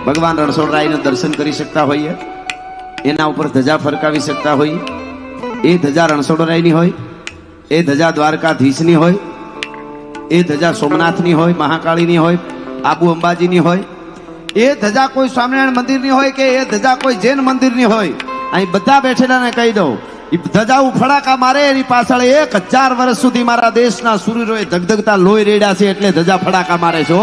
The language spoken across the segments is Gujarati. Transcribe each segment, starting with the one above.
ભગવાન રણછોડરાયના દર્શન કરી શકતા હોઈએ, એના ઉપર ધજા ફરકાવી શકતા હોઈએ. એ ધજા રણછોડરાયની હોય, એ ધજા દ્વારકાધીશની હોય, એ ધજા સોમનાથની હોય, મહાકાળીની હોય, આબુ અંબાજીની હોય, એ ધજા કોઈ સ્વામિનારાયણ મંદિરની હોય કે એ ધજા કોઈ જૈન મંદિરની હોય. અહીં બધા બેઠેલાને કહી દઉં, ધજાઓ ફડાકા મારે એની પાછળ 1000 વર્ષ સુધી મારા દેશના સૂર્યોએ ધગધગતા લોહી રેડ્યા છે, એટલે ધજા ફડાકા મારે છે.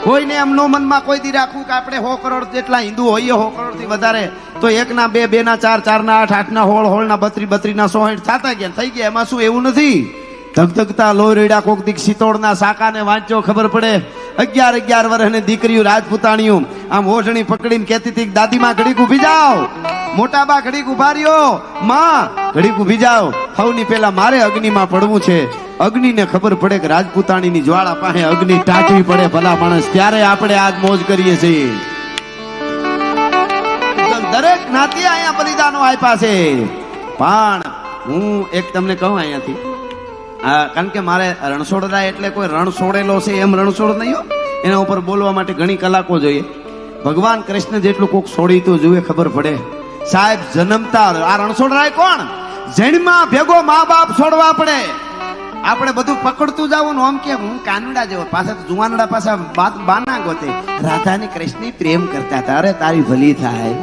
કોઈને એમનો મનમાં કોઈ દી રાખવું કે આપણે 100 કરોડ જેટલા હિન્દુ હોઈએ, 100 કરોડ થી વધારે, તો 1 ના 2, 2 ના 4, 4 ના 8, 8 ના 16, 16 ના 32, 32 ના 60 થતા ગયા થઈ ગયા. એમાં શું એવું નથી? ધગધગતા લોહી રેડા કોક દીક સિતોડના સાકાને વાંચો ખબર પડે. 11 વર્ષની દીકરીઓ રાજપૂતાણીઓ આમ ઓઢણી પકડીને કહેતી હતી, દાદીમાં ઘડીક ઊભી જાઓ, મોટાબા ઘડીક ઉભા રહ્યો, માં ઘડીક ઊભી જાઓ, સૌની પેલા મારે અગ્નિમાં પડવું છે. અગ્નિને ખબર પડે કે રાજપૂતાણીની જ્વાળા પાસે અગ્નિ ટાંકવી પડે ભલા માણસ, ત્યારે આપણે આજ મોજ કરીએ છીએ. દરેક જ્ઞાતિ અહીંયા બલિદાનો આપ્યા છે. પણ હું એક તમને કહું અહીંયાથી, કારણ કે મારે રણછોડરાય એટલે કોઈ રણ છોડેલો છે એમ રણછોડ નહીં હો. એના ઉપર બોલવા માટે ઘણી કલાકો જોઈએ. ભગવાન કૃષ્ણ જેટલું કોક છોડી તો જોઈએ ખબર પડે. સાહેબ જન્મતા આ રણછોડરાય કોણ? જન્મમાં ભેગો મા બાપ છોડવા પડે. આપણે બધું પકડતું જવું ને આમ કે હું કાનુડા જેવો, પાછા જુવાનડા પાછા બાના ગોતે. રાધા ને કૃષ્ણ પ્રેમ કરતા હતા, અરે તારી ભલી થાય.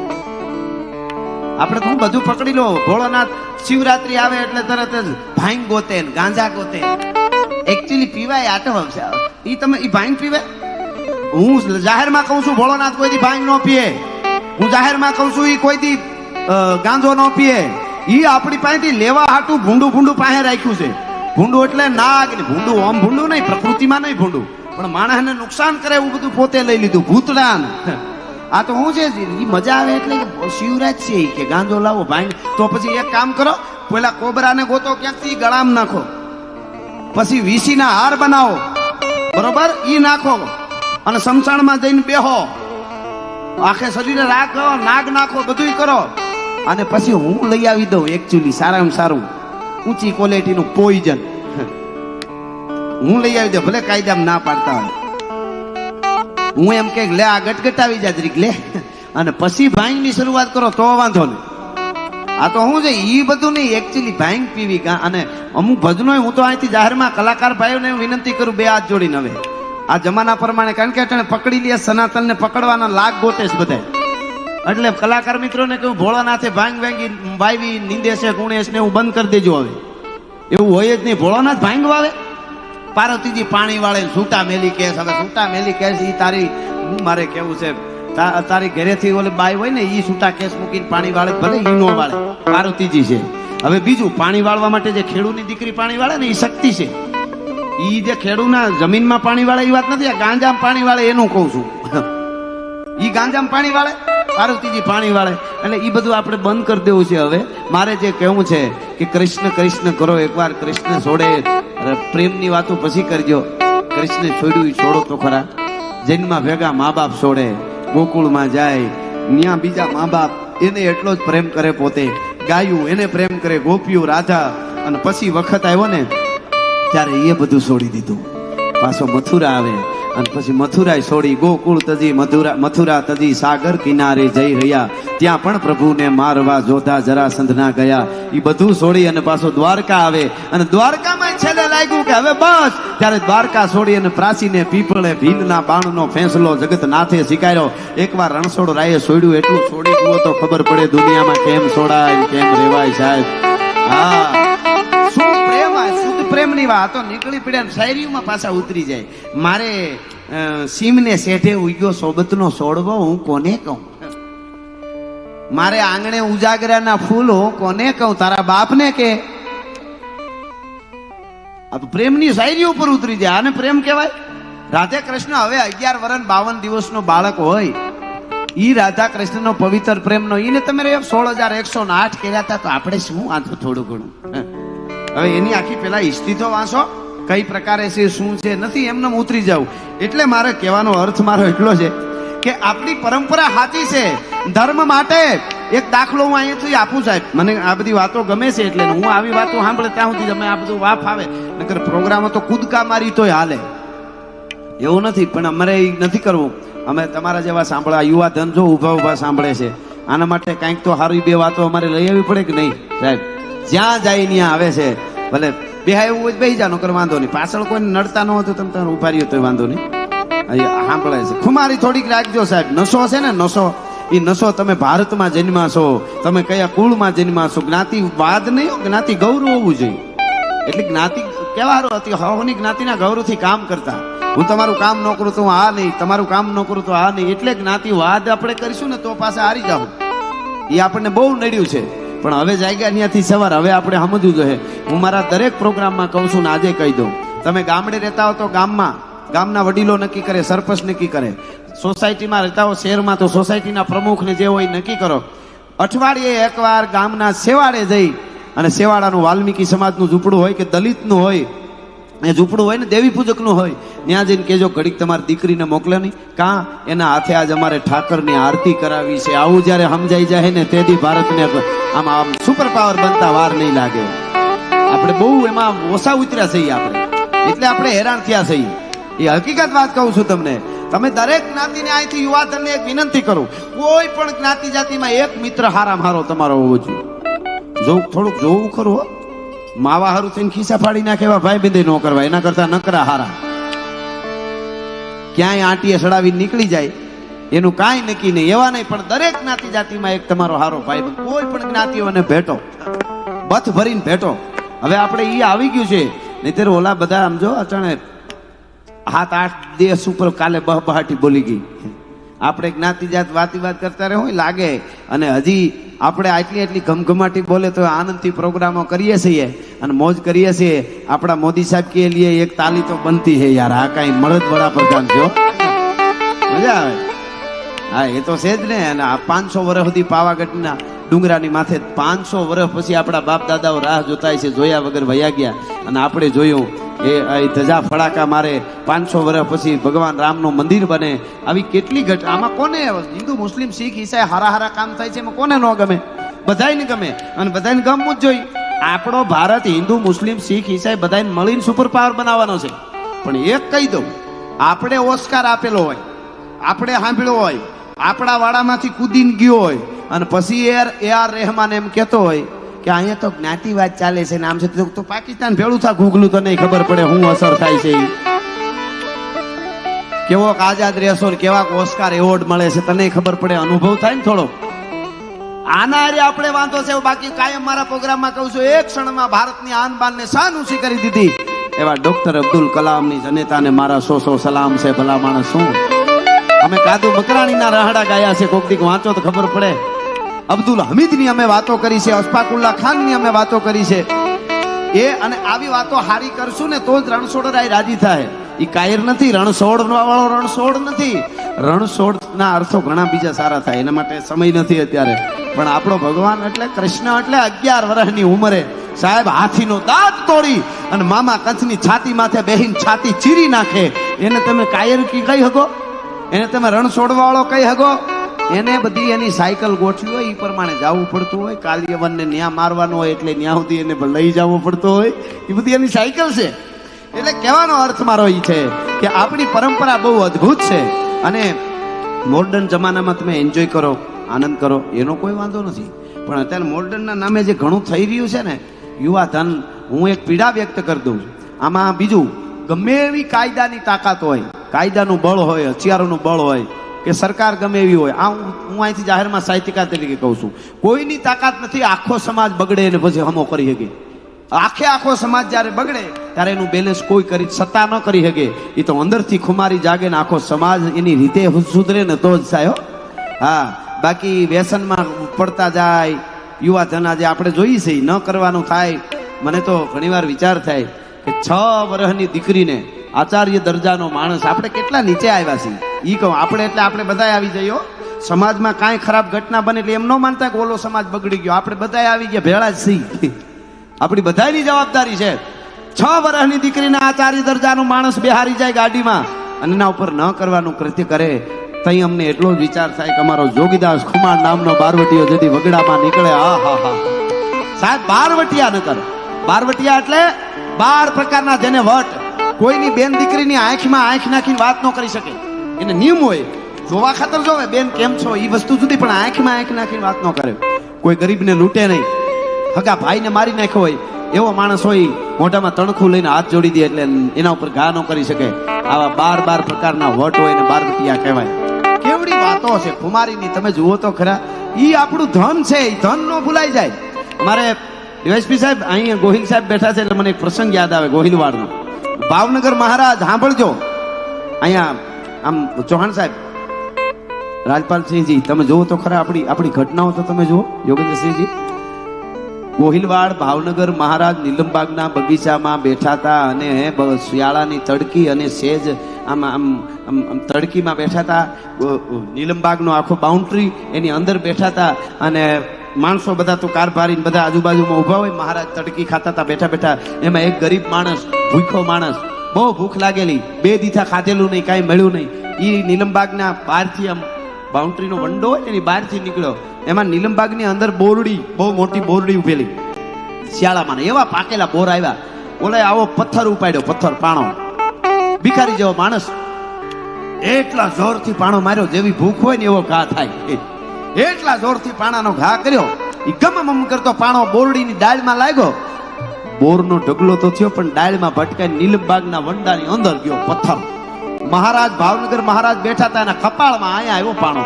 આપણે તો બધું પકડી લો. ભોળોનાથ શિવરાત્રી આવે એટલે તરત જ ભાંગ ગોતે, ગાંજા ગોતે. એકચ્યુઅલી પીવાય આટો આવશે. ઈ તમે ઈ ભાંગ પીવે? હું જાહેરમાં કહું છું ભોળોનાથ કોઈ દી ભાંગ ન પીએ. હું જાહેરમાં કહું છું ઈ કોઈ દી ગાંજો ન પીએ. ઈ આપણી પાસેથી લેવા હાટું ભૂંડું પાસે રાખ્યું છે. ભૂંડું એટલે નાગ ને ભૂંડું, આમ ભૂંડું નહીં, પ્રકૃતિમાં નહીં ભૂંડું, પણ માણસને નુકસાન કરે એવું બધું પોતે લઈ લીધું. ભૂતડાન આ તો હું છે, મજા આવે એટલે શિવરાજ છે કે ગાંજો લાવો ભાઈ. તો પછી એક કામ કરો, પેલા કોબરાને ગોતો ક્યાંકથી ગળામ નાખો, પછી વીસીના હાર બનાવો, બરોબર, ઈ નાખો અને સમસાણમાં જઈને બેહો, આખે શરીરે રાખો, નાગ નાખો, બધું કરો, અને પછી હું લઈ આવી દઉં એકચ્યુઅલી સારામાં સારું ઊંચી ક્વોલિટીનું પોઈઝન હું લઈ આવી દઉં. ભલે કાયદામાં ના પાડતા હોય, હું એમ કે લે આ ગટગટાવી જા જરીક લે, અને પછી ભાંગની શરૂઆત કરો તો વાંધો નહીં. આ તો હું છે ઈ બધું નહીં, એકચ્યુઅલી ભાંગ પીવી. અને અમુક ભજનો હું તો અહીંથી જાહેરમાં કલાકાર ભાઈઓને વિનંતી કરું, 2 હાથ જોડીને. હવે આ જમાના પ્રમાણે, કારણ કે અટાણે પકડી લે સનાતનને પકડવાના લાગ ગોતે છે બધા, એટલે કલાકાર મિત્રોને કહું ભોળાનાથે ભાંગ વાંગી વાવી નિંદે છે ગુણેશ ને એવું બંધ કરી દેજો. હવે એવું હોય જ નહીં. ભોળાનાથ ભાંગ વાવે, પાર્વતીજી પાણી વાળે છૂટા મેલી કેસ. હવે છૂટા મેલી કેસ ઈ તારી, હું મારે કેવું છે, તારી ઘરેથી ઓલે બાઈ હોય ને ઈ છૂટા કેસ મૂકીને પાણી વાળે, ભલે ઈ નો વાળે, પાર્વતીજી છે. હવે બીજું પાણી વાળવા માટે જે ખેડૂની દીકરી પાણી વાળે ને ઈ શક્તિ છે. ઈ જે ખેડૂના જમીનમાં પાણી વાળે એ વાત નથી, આ ગાંજામાં પાણી વાળે એનું કહું છું. ઈ ગાંજામાં પાણી વાળે, પાર્વતીજી પાણી વાળે, એટલે ઈ બધું આપણે બંધ કરી દેવું છે. હવે મારે જે કહેવું છે કે કૃષ્ણ કૃષ્ણ કરો, એકવાર કૃષ્ણ છોડે, પ્રેમની વાતો પછી કરજો. કૃષ્ણ છોડ્યું છોડો તો ખરા. જન્મમાં ભેગા મા બાપ છોડે, ગોકુળમાં જાય, ત્યાં બીજા મા બાપ એને એટલો જ પ્રેમ કરે, પોતે ગાયું એને પ્રેમ કરે, ગોપીઓ રાધા, અને પછી વખત આવ્યો ને ત્યારે એ બધું છોડી દીધું. પાછો મથુરા આવે, અને પછી મથુરા છોડી ગોકુળ તજી મથુરા તજી સાગર કિનારે જઈ રહ્યા, ત્યાં પણ પ્રભુને મારવા જોધા જરાસંધ ના ગયા. એ બધું છોડી અને પાછો દ્વારકા આવે, અને દ્વારકામાં છેલ્લે લાગ્યું કે હવે બસ, ત્યારે દ્વારકા છોડી અને પ્રાચીને પીપળે ભીલના બાણનો ફેંસલો જગત નાથે શીખાયો. એકવાર રણછોડરાયે છોડ્યું એટલું છોડી જુઓ તો ખબર પડે દુનિયામાં કેમ છોડાય, કેમ રેવાય સાહેબ. હા, શું પ્રેમ, શુદ્ધ પ્રેમની વાત તો નીકળી પડ્યા, શાયરીઓમાં પાછા ઉતરી જાય. મારે સીમને શેઠે ઉગ્યો સોબતનો છોડવો, હું કોને કહું? મારે આંગણે ઉજાગરાના ફૂલ, હું કોને કહું? તારા બાપને કે? પ્રેમની શાયરી ઉપર ઉતરી જાય, આને પ્રેમ કહેવાય? રાધે કૃષ્ણ હવે 11 વર્ષ 52 દિવસનો બાળક હોય, ઈ રાધા કૃષ્ણનો પવિત્ર પ્રેમનો, ઈને તમે 16,108 કર્યા હતા, તો આપણે શું વાંચો થોડું ઘણું. હવે એની આખી પેલા હિસ્ટ્રી તો વાંચો, કઈ પ્રકારે છે, શું છે, નથી એમને ઉતરી જાવ. એટલે મારે કહેવાનો અર્થ મારો એટલો છે કે આપણી પરંપરા સાચી છે. ધર્મ માટે એક દાખલો હું અહીંયાથી આપું સાહેબ, મને આ બધી વાતો ગમે છે, એટલે હું આવી વાતો સાંભળે ત્યાં સુધી તમે આ બધું વાફ આવે, નકર પ્રોગ્રામો તો કૂદકા મારી તોય હાલે એવું નથી, પણ અમારે એ નથી કરવું. અમે તમારા જેવા સાંભળવા યુવા ધન જો ઊભા ઊભા સાંભળે છે, આના માટે કાંઈક તો સારી બે વાતો અમારે લઈ આવવી પડે કે નહીં સાહેબ? જ્યાં જાય ત્યાં આવે છે, ભલે બેહાયું હોય બેહી જાનો કર વાંધો નહીં, પાછળ કોઈને નડતા ન હોય તો તમે તમારે ઉભા રહ્યો તો વાંધો નહીં. સાંભળે છે ખુમારી થોડીક રાખજો સાહેબ. નશો છે ને નશો, એ નશો તમે ભારતમાં જન્મા છો, તમે કયા કુળમાં જન્મા છો, જ્ઞાતિવાદ નહીં, જ્ઞાતિ ગૌરવ હોવું જોઈએ. એટલે જ્ઞાતિ કેવા હવની જ્ઞાતિના ગૌરવથી કામ કરતા. હું તમારું કામ ન કરું તો હું આ નહીં, તમારું કામ ન કરું તો આ નહીં, એટલે જ્ઞાતિવાદ આપણે કરીશું ને તો પાસે હારી જાવ. એ આપણને બહુ નડ્યું છે, પણ હવે જાગ્યા ત્યાંથી સવાર હવે આપણે સમજવું જોઈએ. હું મારા દરેક પ્રોગ્રામમાં કહું છું ને આજે કહી દઉં, તમે ગામડે રહેતા હો તો ગામના વડીલો નક્કી કરે, સરપંચ નક્કી કરે. સોસાયટીમાં રહેતા હો શહેરમાં તો સોસાયટીના પ્રમુખને જે હોય નક્કી કરો. અઠવાડિયે એકવાર ગામના સેવાડે જઈ અને સેવાડાનું વાલ્મીકી સમાજનું ઝૂંપડું હોય કે દલિતનું હોય, એ ઝૂંપડું હોય ને દેવી પૂજકનું હોય, ત્યાં જઈને કહેજો ઘડીક તમારી દીકરીને મોકલે નહીં, કાં એના હાથે આજ અમારે ઠાકરની આરતી કરાવી છે. આવું જ્યારે સમજાઈ જાય ને તેથી ભારતને આમ સુપર પાવર બનતા વાર નહીં લાગે. આપણે બહુ એમાં ઓછા ઉતર્યા છીએ આપણે, એટલે આપણે હેરાન થયા છીએ. એ હકીકત વાત કહું છું તમને. તમે દરેક જ્ઞાતિને અહીંથી યુવાધનને એક વિનંતી કરું, કોઈ પણ જ્ઞાતિ જાતિમાં એક મિત્ર હારામ હારો તમારો હોવો જોઈએ. થોડુંક જોવું ખરું હો, માવા હારું થઈને ખિસ્સા ફાડી નાખે એવા ભાઈ બંધ ન કરવા, એના કરતા નકરા હારા. ક્યાંય આંટીએ સડાવીને નીકળી જાય એનું કાંઈ નક્કી નહીં, એવા નહીં. પણ દરેક જ્ઞાતિ જાતિમાં એક તમારો હારો ભાઈ, કોઈ પણ જ્ઞાતિઓને ભેટો, બથ ભરીને ભેટો. હવે આપણે ઈ આવી ગયું છે, નહીતર ઓલા બધા આમ જો અચાણે 7-8 દેશ ઉપર કાલે બહાટી બોલી ગઈ. આપણે જ્ઞાતિ જાત વાતીવાદ કરતા રહે હોય લાગે, અને હજી આપણે આટલી ઘમઘમાટી બોલે તો આનંદથી પ્રોગ્રામો કરીએ છીએ અને મોજ કરીએ છીએ. આપણા મોદી સાહેબ કે લીએ એક તાલી તો બનતી છે યાર. આ કાંઈ મળદ વડાપ્રધાન જો મજા આવે. હા એ તો છે જ ને. અને આ 500 વર્ષ સુધી પાવાગઢના ડુંગરાની માથે 500 વર્ષ પછી આપણા બાપ દાદાઓ રાહ જોતા છે, જોયા વગર વયા ગયા. અને આપણે જોયું એ ધજા ફડાકા મારે, 500 વર્ષ પછી ભગવાન રામનું મંદિર બને. આવી કેટલી આમાં કોને હિન્દુ મુસ્લિમ શીખ ઈસાઈ હારા કામ થાય છે, એમાં કોને ન ગમે? બધાને ગમે, અને બધાને ગમવું જ જોઈએ. આપણો ભારત હિન્દુ મુસ્લિમ શીખ ઈસાઈ બધાને મળીને સુપર પાવર બનાવવાનો છે. પણ એક કહી દઉં, આપણે ઓસ્કાર આપેલો હોય, આપણે સાંભળ્યો હોય, આપણા વાડામાંથી કૂદીને ગયો હોય, અને પછી AR રહેમાન એમ કહેતો હોય કે અહીંયા તો જ્ઞાતિવાદ ચાલે છે ને આમ છે, તો પાકિસ્તાન ભેળું થા ગૂગલું તો નહીં ખબર પડે શું અસર થાય છે. કેવો આઝાદ રહેશો ને કેવા ઓસ્કાર એવોર્ડ મળે છે તને ખબર પડે, અનુભવ થાય ને થોડો. આના હારે આપણે વાંધો છે. બાકી કાયમ મારા પ્રોગ્રામમાં કહું છું, એક ક્ષણમાં ભારતની આન બાનને શાન ઊંચી કરી દીધી એવા ડોક્ટર અબ્દુલ કલામની જનેતાને મારા 100 સલામ છે. ભલા માણસ શું અમે કાદુ મકરાણીના રાહડા ગાયા છે, કોક દીક વાંચો તો ખબર પડે. અબ્દુલ હમીદની અમે વાતો કરી છે, અશફાકુલ્લા ખાનની અમે વાતો કરી છે. અને આવી વાતો હારી કરશું ને તો જ રણછોડરાય રાજી થાય. એ કાયર નથી, રણછોડ વાળો રણછોડ નથી. રણછોડ ના અર્થો ઘણા બીજા સારા થાય, એના માટે સમય નથી અત્યારે. પણ આપણો ભગવાન એટલે કૃષ્ણ એટલે 11 વર્ષની ઉંમરે સાહેબ હાથીનો દાંત તોડી અને મામા કંચની છાતી માથે બેહીન છાતી ચીરી નાખે. એને તમે કાયર કહી શકો? એને તમે રણછોડ વાળો કહી શકો? એને બધી એની સાયકલ ગોઠવી હોય, એ પ્રમાણે જવું પડતું હોય. કાલિયવનને ન્યા મારવાનો હોય એટલે ન્યા સુધી એને લઈ જવો પડતો હોય. એ બધી એની સાયકલ છે. એટલે કહેવાનો અર્થ મારો એ છે કે આપણી પરંપરા બહુ અદ્ભુત છે. અને મોડર્ન જમાનામાં તમે એન્જોય કરો, આનંદ કરો, એનો કોઈ વાંધો નથી. પણ અત્યારે મોડર્નના નામે જે ઘણું થઈ રહ્યું છે ને યુવા ધન, હું એક પીડા વ્યક્ત કરી દઉં છું. આમાં બીજું, ગમે એવી કાયદાની તાકાત હોય, કાયદાનું બળ હોય, હથિયારોનું બળ હોય, કે સરકાર ગમે એવી હોય, આ હું અહીંથી જાહેરમાં સાહિત્યકાર તરીકે કહું છું, કોઈની તાકાત નથી આખો સમાજ બગડે અને પછી હમો કરી શકે. આખો સમાજ જ્યારે બગડે ત્યારે એનું બેલેન્સ કોઈ કરી સત્તા ન કરી શકે. એ તો અંદરથી ખુમારી જાગે ને આખો સમાજ એની રીતે સુધરે ને તો જ થાય. હા, બાકી વ્યસનમાં પડતા જાય યુવા ધન આજે આપણે જોઈએ છે, ન કરવાનું થાય. મને તો ઘણીવાર વિચાર થાય કે 6 વર્ષની દીકરીને આચાર્ય દરજાનો માણસ આપણે કેટલા નીચે આવ્યા છીએ. ઈ કહું આપણે એટલે આપણે બધા આવી જઈએ. સમાજમાં કાંઈ ખરાબ ઘટના બને એટલે એમ ન માનતા કે ઓલો સમાજ બગડી ગયો. આપણે બધા આવી ગયા, ભેળા જ છીએ. આપણી બધાની જવાબદારી છે. 6 વર્ષની દીકરીને આચાર્ય દરજાનો માણસ બેહારી જાય ગાડીમાં અને એના ઉપર ન કરવાનું કૃત્ય કરે, તઈ અમને એટલો જ વિચાર થાય કે અમારો જોગીદાસ ખુમાણ નામનો બારવટીયો જેથી વગડામાં નીકળે. સાહેબ, બારવટિયા ન કરે. બારવટિયા એટલે 12 પ્રકારના જેને વટ. કોઈની બેન દીકરીની આંખમાં આંખ નાખીને વાત ન કરી શકે. એને નિયમ હોય જોવા ખાતર જોવે બેન કેમ છો એ વસ્તુ જુદી, પણ આંખમાં આંખ નાખીને વાત ન કરે. કોઈ ગરીબને લૂંટે નહીં, હગા ભાઈને મારી નાખ્યો હોય એવો માણસ હોય, મોઢામાં તણખું લઈને હાથ જોડી દે એટલે એના ઉપર ઘા ન કરી શકે. આવા 12 પ્રકારના વટ હોય ને 12 રૂપિયા કહેવાય. કેવડી વાતો છે કુમારીની, તમે જુઓ તો ખરા. ઈ આપણું ધન છે, એ ધન ન ભૂલાઈ જાય. મારે ડીવાયએસપી સાહેબ અહીંયા ગોહિલ સાહેબ બેઠા છે એટલે મને એક પ્રસંગ યાદ આવે ગોહિલવાડનો. ભાવનગર મહારાજ સાંભળજો, અહીંયા આમ ચૌહાણ સાહેબ, રાજપાલસિંહજી, તમે જુઓ તો ખરા આપણી ઘટનાઓ તો તમે જુઓ. યોગેન્દ્રસિંહજી, ગોહિલવાડ ભાવનગર મહારાજ નીલમબાગના બગીચામાં બેઠા હતા અને શિયાળાની તડકી અને સેજ આમ આમ આમ તડકીમાં બેઠા હતા. નીલમબાગનો આખો બાઉન્ડ્રી એની અંદર બેઠા હતા અને માણસો બધા તો કારભારી બધા આજુબાજુમાં ઊભા હોય. મહારાજ તડકી ખાતા હતા બેઠા બેઠા. એમાં એક ગરીબ માણસ, ભૂખ્યો માણસ, બહુ ભૂખ લાગેલી, 2 દીથા ખાધેલું નહીં, કાંઈ મળ્યું નહીં. એ નીલમબાગના બહારથી આમ બાઉન્ડ્રીનો વંડો હોય એની બહારથી નીકળ્યો. એમાં નીલમબાગની અંદર બોરડી, બહુ મોટી બોરડી ઉભેલી શિયાળામાં. એવા પાકેલા બોર આવ્યા. ઓલે આવો પથ્થર ઉપાડ્યો, પથ્થર પાણો, ભિખારી જેવો માણસ. એટલા જોરથી પાણો માર્યો, જેવી ભૂખ હોય ને એવો ઘા થાય. એટલા જોરથી પાણાનો ઘા કર્યો. એ ગમમ કરતો પાણો બોરડીની ડાળમાં લાગ્યો. બોરનો ઢગલો તો થયો પણ ડાળમાં ભટકાઈ નીલમબાગના વંડાની અંદર ગયો પથ્થર. મહારાજ ભાવનગર મહારાજ બેઠા હતા, એના કપાળમાં અહીંયા આવ્યો પાણો.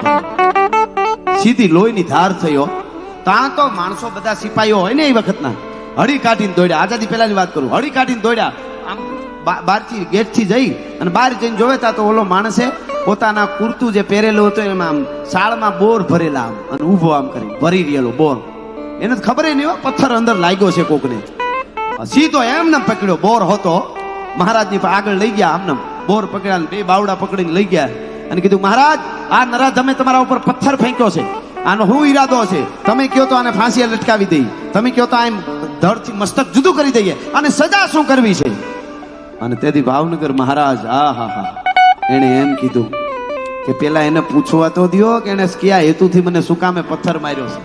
સીધી લોહીની ધાર થયો. ત્યાં તો માણસો બધા સિપાહીઓ હોય ને એ વખતના, હળી કાઢીને દોડ્યા. આઝાદી પહેલાની વાત કરું, હળી કાઢીને દોડ્યા. આમ બહારથી ગેટથી જઈ અને બહાર જઈને જોવે તા તો ઓલો માણસે પોતાના કુર્તું જે પહેરેલું હતું એમાં આમ શાળમાં બોર ભરેલા આમ અને ઊભો આમ કરી ભરી રહેલો બોર. એને ખબર નહીં હોય પથ્થર અંદર લાગ્યો છે કોકને. સીધો એમને પકડ્યો, બોર હતો. મહારાજની આગળ લઈ ગયા, આમને બોર પકડ્યા, 2 બાવડા પકડીને લઈ ગયા અને કીધું, મહારાજ આ નરાધમે તમારા ઉપર પથ્થર ફેંક્યો છે, આનો શું ઈરાદો છે? તમે કહો તો આને ફાંસી લટકાવી દઈ, તમે કહો તો આમ ધડથી મસ્તક જુદું કરી દઈએ, અને સજા શું કરવી છે? અને તેથી ભાવનગર મહારાજ એને એમ કીધું કે પેલા એને પૂછવા તો દો કે એને કયા હેતુથી મને શું કામે પથ્થર માર્યો છે.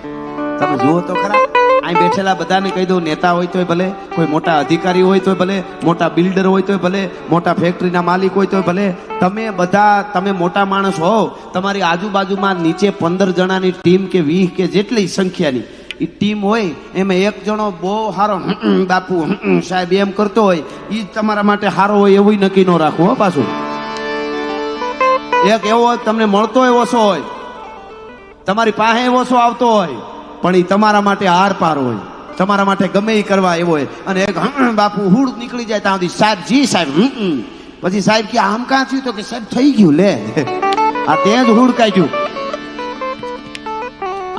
તમે જુઓ તો ખરા, અહીં બેઠેલા બધાને કહી દઉં, નેતા હોય તોય ભલે, કોઈ મોટા અધિકારી હોય તોય ભલે, મોટા બિલ્ડર હોય તોય ભલે, મોટા ફેક્ટરીના માલિક હોય તોય ભલે, તમે મોટા માણસ હો, તમારી આજુબાજુમાં નીચે 15 જણાની ટીમ કે 20 કે જેટલી સંખ્યાની એ ટીમ હોય, એમાં એક જણો બહુ સારો બાપુ સાહેબ એમ કરતો હોય, એ તમારા માટે સારો હોય એવું નક્કી ન રાખવું હો. પાછું એક એવો તમને મળતો હોય ઓછો હોય, તમારી પાસે એવો ઓછો આવતો હોય, પણ એ તમારા માટે હાર પાર હોય, તમારા માટે ગમે એ કરવા એવો હોય. અને એક બાપુ હુડ નીકળી જાય ત્યાં સુધી સાહેબ જી સાહેબ, પછી સાહેબ કે આમ કાં થયું? તો કે સાહેબ થઈ ગયું લે, આ તે જ હુડ કાઢ્યું.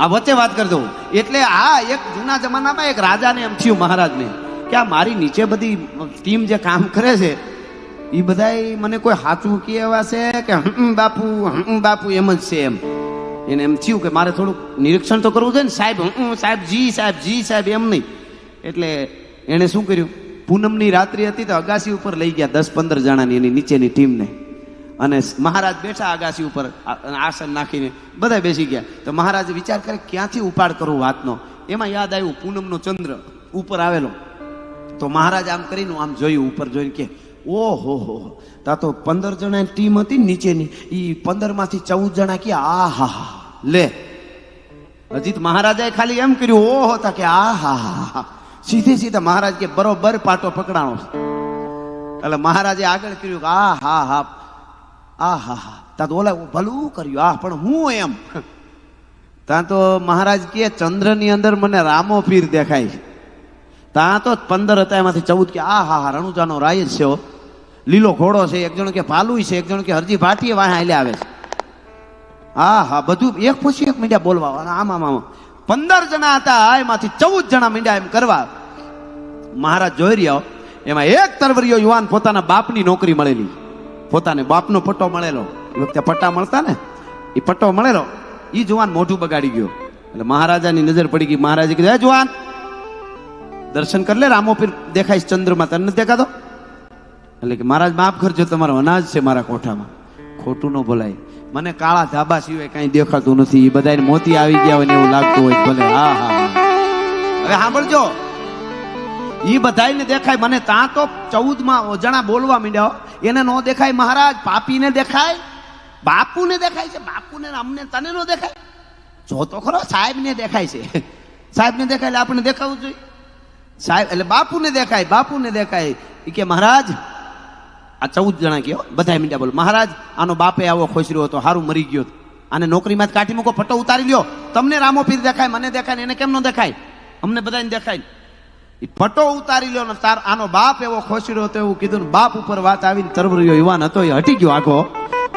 આ વચ્ચે વાત કરી દઉં. એટલે આ એક જૂના જમાનામાં એક રાજાને એમ થયું, મહારાજને, કે આ મારી નીચે બધી ટીમ જે કામ કરે છે એ બધા મને કોઈ સાચું કે એવા છે કે બાપુ એમ જ છે. એમ એને એમ થયું કે મારે થોડુંક નિરીક્ષણ તો કરવું છે ને, સાહેબ સાહેબ જી સાહેબ એમ નહીં. એટલે એણે શું કર્યું, પૂનમની રાત્રિ હતી તો અગાસી ઉપર લઈ ગયા 10-15 જણાની એની નીચેની ટીમને, અને મહારાજ બેઠા અગાસી ઉપર આસન નાખીને બધા બેસી ગયા. તો મહારાજે વિચાર કરે ક્યાંથી ઉપાડ કરું વાતનો. એમાં યાદ આવ્યું પૂનમનો ચંદ્ર ઉપર આવેલો. તો મહારાજ આમ કરીને આમ જોયું, ઉપર જોઈને કે ઓહો તા તો 15 જણાની ટીમ હતી નીચેની, એ 15માંથી 14 જણા કે આહા લે. હજી તો મહારાજાએ ખાલી એમ કર્યું ઓહો તા કે આહા, સીધે મહારાજ કે બરોબર પાટો પકડાણો. એટલે મહારાજે આગળ કર્યું કે આહા તા તો ઓલા ભલું કર્યું, આ પણ હું એમ. ત્યાં તો મહારાજ કે ચંદ્રની અંદર મને રામો પીર દેખાય છે. ત્યાં તો 15 હતા, એમાંથી 14 કે આહા રણુજાનો રાય જ છે, લીલો ઘોડો છે, એક જણ કે ભાલુય છે, એક જણ કે હરજી ભાટીએ વાહ હાલ્યા આવે છે. બધું એક પછી એક મીડિયા બોલવા. આમાં 15 જણા હતા, એમાંથી 14 જણા મીડિયા એમ કરવા. મહારાજ જોઈ રહ્યા, એમાં એક તરવરિયો યુવાન પોતાના બાપની નોકરી મળેલી, પોતાને બાપનો પટ્ટો મળેલો. એ વખતે પટ્ટા મળતા ને, એ પટ્ટો મળેલો. એ જુવાન મોઢું બગાડી ગયો. એટલે મહારાજાની નજર પડી ગઈ. મહારાજે કીધું, હે જુવાન, દર્શન કર લે, રામો પીર દેખાય ચંદ્રમાં, તને નથી દેખાતો? એટલે કે મહારાજ માફ કરજો, તમારો અનાજ છે મારા કોઠામાં. ખોટું ન બોલાય, મને કાળા ધાબા સિવાય કઈ દેખાતું નથી. એ બધાને મોતી આવી ગયા હોય ને એવું લાગતું હોય ભલે. હવે સાંભળજો, એ બધાને દેખાય, મને ત્યાં તો 14 જણા બોલવા માંડ્યા, એને ન દેખાય. મહારાજ પાપીને દેખાય, બાપુને દેખાય છે, બાપુને ને અમને તને નો દેખાય? જો તો ખરો, સાહેબને દેખાય છે. સાહેબને દેખાય એટલે આપણે દેખાવું જોઈએ. સાહેબ એટલે બાપુને દેખાય, બાપુને દેખાય. એ કે મહારાજ, આ 14 જણા કયો, બધા મીંડા બોલ, મહારાજ આનો બાપે આવો ખોસર્યો હતો, હારું મરી ગયો, આને નોકરીમાં કાઢી મૂકો, પટ્ટો ઉતારી લ્યો. તમને રામો પીર દેખાય, મને દેખાય ને એને કેમ ન દેખાય? અમને બધાને દેખાય. એ પટ્ટો ઉતારી લ્યો ને તાર આનો બાપ એવો ખોસર્યો હતો એવું કીધું ને બાપ ઉપર વાત આવીને તરવરિયો યુવાન હતો એ હટી ગયો આખો.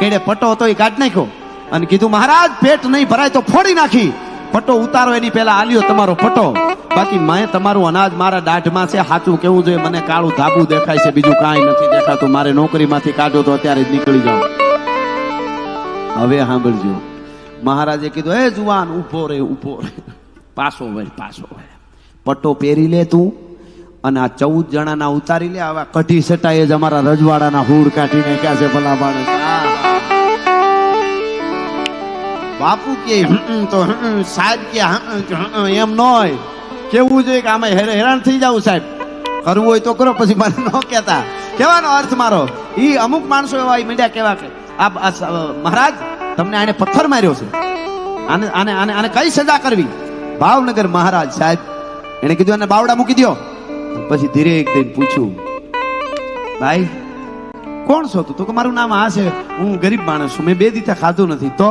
કેડે પટ્ટો હતો એ કાઢી નાખ્યો અને કીધું મહારાજ પેટ નહીં ભરાય તો ફોડી નાખી. પટ્ટો ઉતારો એની પહેલા આલ્યો તમારો પટ્ટો, બાકી મેં તમારું અનાજ મારા દાઢમાં છે, સાચું કેવું જોઈએ, મને કાળું ધાબુ દેખાય છે, બીજું કાંઈ નથી દેખાતું, મારે નોકરીમાંથી કાઢો તો અત્યારે જ નીકળી જાઓ. હવે સાંભળજો, મહારાજે કીધું એ જુવાન ઉભો રે, ઉભો રે, પાછો વળ, પાછો વળ, પટ્ટો પહેરી લે તું અને આ 14 જણાના ઉતારી લે. આવા કઢી સટાએ જ અમારા રજવાડાના હુડ કાઢી નાખ્યા છે ભલા માણસ. બાપુ કે તો સાહેબ કે એમ ન હોય, કેવું જોઈએ કે આમાં હેરાન થઈ જાવ સાહેબ, કરવું હોય તો કરો, પછી મને ન કહેતા. કહેવાનો અર્થ મારો ઈ અમુક માણસો એવા મીડિયા કેવા કે આ મહારાજ તમને આને પથ્થર માર્યો છે, આને આને આને આને કઈ સજા કરવી? ભાવનગર મહારાજ સાહેબ એને કીધું એને બાવડા મૂકી દો. પછી ધીરે એક દિન પૂછ્યું, ભાઈ કોણ છો તું? તો કે મારું નામ આ છે, હું ગરીબ માણસ છું, મેં 2 દિવસ ખાધું નથી. તો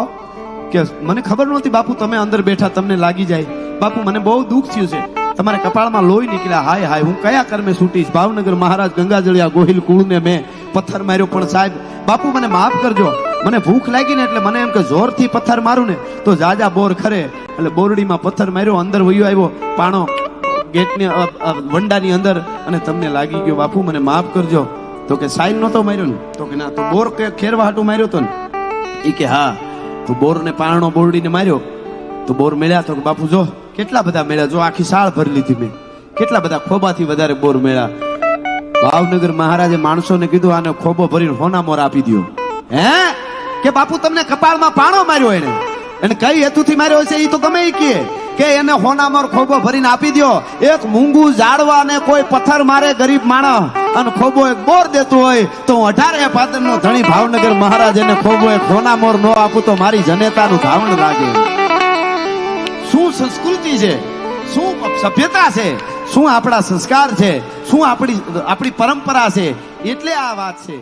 કે મને ખબર નહોતી બાપુ તમે અંદર બેઠા તમને લાગી જાય. બાપુ મને બહુ દુઃખ થયું છે, તમારા કપાળમાં લોહી નીકળ્યા, હાય હાય હું કયા કર્મે છૂટીશ. ભાવનગર મહારાજ ગંગાજળિયા ગોહિલ કુળને મેં પથ્થર માર્યો, પણ સાહેબ બાપુ મને માફ કરજો, મને ભૂખ લાગી ને એટલે મને એમ કે જોરથી પથ્થર મારું ને તો જાજા બોર ખરે, એટલે બોરડીમાં પથ્થર માર્યો, અંદર વયો આવ્યો પાણો ગેટની વંડાની અંદર અને તમને લાગી ગયો, બાપુ મને માફ કરજો. તો કે સાઈલ નહોતો માર્યો ને? તો કે ના. તો બોર ખેરવા હાટું માર્યો તો ને? એ કે હા. તો બોરને પાણો બોરડીને માર્યો તો બોર મળ્યા? તો બાપુ જો કેટલા બધા મળ્યા, જો આખી સાળ ભરી લીધી મેં, કેટલા બધા ખોબાથી વધારે બોર મળ્યા. ભાવનગર મહારાજે માણસોને કીધું આને ખોબો ભરીને હોના મોર આપી દો. હે કે બાપુ તમને કપાળમાં પાણો માર્યો, એને કઈ હેતુથી માર્યો છે એ તો ગમે એ કે એને હોનામોર ખોબો ભરીને આપી દો. એક મૂંગું ઝાડવા ને કોઈ પથ્થર મારે ગરીબ માણસ અને ખોબો એક બોર દેતું હોય તો 18 પાદર નો ધણી ભાવનગર મહારાજ એને ખોબો એક હોનામોર નો આપું તો મારી જનેતાનું ધાવણ લાગે. શું સંસ્કૃતિ છે, શું સભ્યતા છે, શું આપણા સંસ્કાર છે, શું આપણી પરંપરા છે, એટલે આ વાત છે.